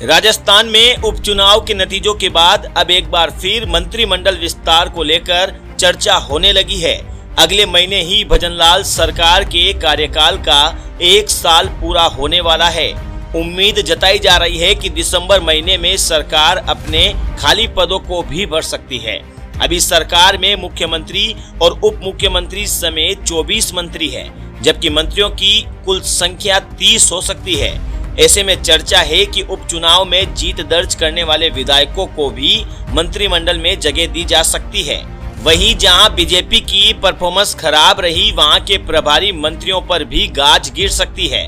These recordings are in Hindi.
राजस्थान में उपचुनाव के नतीजों के बाद अब एक बार फिर मंत्रिमंडल विस्तार को लेकर चर्चा होने लगी है। अगले महीने ही भजनलाल सरकार के कार्यकाल का 1 साल पूरा होने वाला है। उम्मीद जताई जा रही है कि दिसंबर महीने में सरकार अपने खाली पदों को भी भर सकती है। अभी सरकार में मुख्यमंत्री और उप मुख्यमंत्री समेत 24 मंत्री हैं, जबकि मंत्रियों की कुल संख्या 30 हो सकती है। ऐसे में चर्चा है कि उपचुनाव में जीत दर्ज करने वाले विधायकों को भी मंत्रिमंडल में जगह दी जा सकती है। वहीं जहां बीजेपी की परफॉर्मेंस खराब रही, वहां के प्रभारी मंत्रियों पर भी गाज गिर सकती है।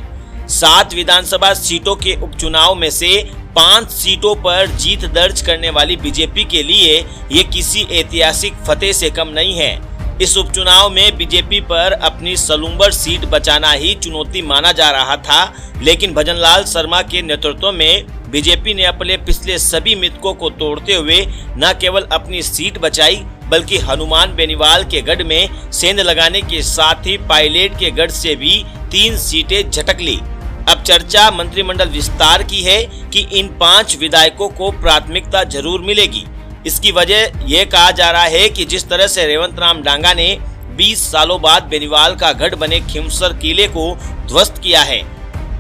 7 विधानसभा सीटों के उपचुनाव में से 5 सीटों पर जीत दर्ज करने वाली बीजेपी के लिए ये किसी ऐतिहासिक फतेह से कम नहीं है। इस उपचुनाव में बीजेपी पर अपनी सलूम्बर सीट बचाना ही चुनौती माना जा रहा था, लेकिन भजनलाल शर्मा के नेतृत्व में बीजेपी ने अपने पिछले सभी मिथकों को तोड़ते हुए न केवल अपनी सीट बचाई, बल्कि हनुमान बेनीवाल के गढ़ में सेंध लगाने के साथ ही पायलट के गढ़ से भी 3 सीटें झटक ली। अब चर्चा मंत्रिमंडल विस्तार की है कि इन 5 विधायकों को प्राथमिकता जरूर मिलेगी। इसकी वजह यह कहा जा रहा है कि जिस तरह से रेवंत राम डांगा ने 20 सालों बाद बेनीवाल का गढ़ बने खिमसर किले को ध्वस्त किया है,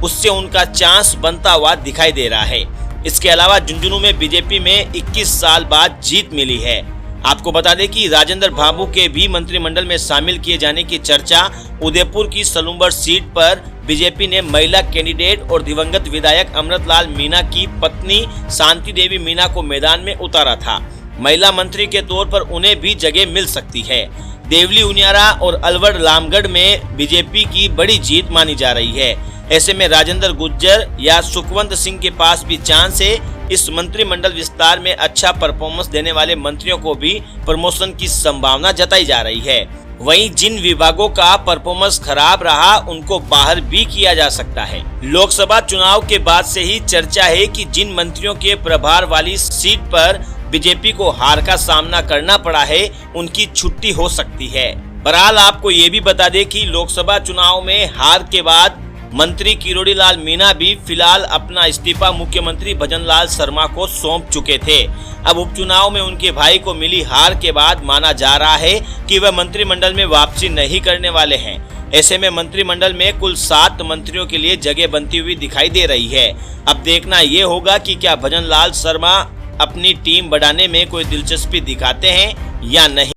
उससे उनका चांस बनता हुआ दिखाई दे रहा है। इसके अलावा झुंझुनू में बीजेपी में 21 साल बाद जीत मिली है। आपको बता दें कि राजेंद्र बाबू के भी मंत्रिमंडल में शामिल किए जाने की चर्चा उदयपुर की सलूम्बर सीट पर बीजेपी ने महिला कैंडिडेट और दिवंगत विधायक अमृतलाल मीणा की पत्नी शांति देवी मीणा को मैदान में उतारा था। महिला मंत्री के तौर पर उन्हें भी जगह मिल सकती है। देवली उनियारा और अलवर रामगढ़ में बीजेपी की बड़ी जीत मानी जा रही है। ऐसे में राजेंद्र गुज्जर या सुखवंत सिंह के पास भी चांस है। इस मंत्रिमंडल विस्तार में अच्छा परफॉर्मेंस देने वाले मंत्रियों को भी प्रमोशन की संभावना जताई जा रही है। वहीं जिन विभागों का परफॉर्मेंस खराब रहा, उनको बाहर भी किया जा सकता है। लोकसभा चुनाव के बाद से ही चर्चा है कि जिन मंत्रियों के प्रभार वाली सीट पर बीजेपी को हार का सामना करना पड़ा है, उनकी छुट्टी हो सकती है। बहरहाल आपको ये भी बता दें कि लोकसभा चुनाव में हार के बाद मंत्री किरोड़ी लाल मीणा भी फिलहाल अपना इस्तीफा मुख्यमंत्री भजनलाल शर्मा को सौंप चुके थे। अब उपचुनाव में उनके भाई को मिली हार के बाद माना जा रहा है कि वह मंत्रिमंडल में वापसी नहीं करने वाले हैं। ऐसे में मंत्रिमंडल में कुल 7 मंत्रियों के लिए जगह बनती हुई दिखाई दे रही है। अब देखना ये होगा कि क्या भजनलाल शर्मा अपनी टीम बढ़ाने में कोई दिलचस्पी दिखाते हैं या नहीं।